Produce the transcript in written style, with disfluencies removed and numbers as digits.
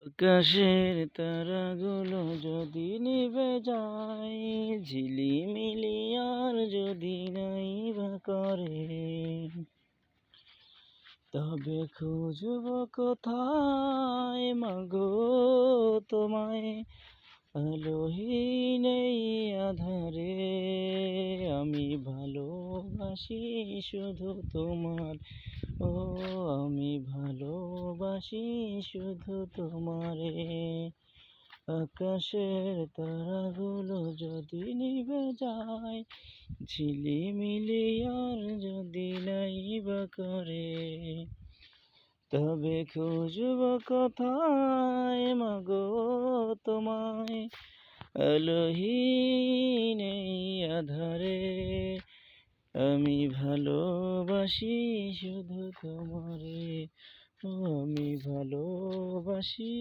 আকাশের তারাগুলো যদি নিভে যায়, ঝিলিমিলি আর যদি নাই বা করে, তবে খুঁজব কোথায় মাগো তোমায়, আলোহীন এই আঁধারে। আমি ভালোবাসি শুধু তোমার, ও আমি ভালোবাসি শুধু তোমারে। আকাশের তারাগুলো যদি নিভে যায়, ঝিলিমিলি আর যদি নাই বা করে, তবে খুঁজব কোথায় মাগো তোমায়, আলোহীন এই আঁধারে। আমি ভালোবাসি শুধু তোমারে, ও আমি ভালোবাসি।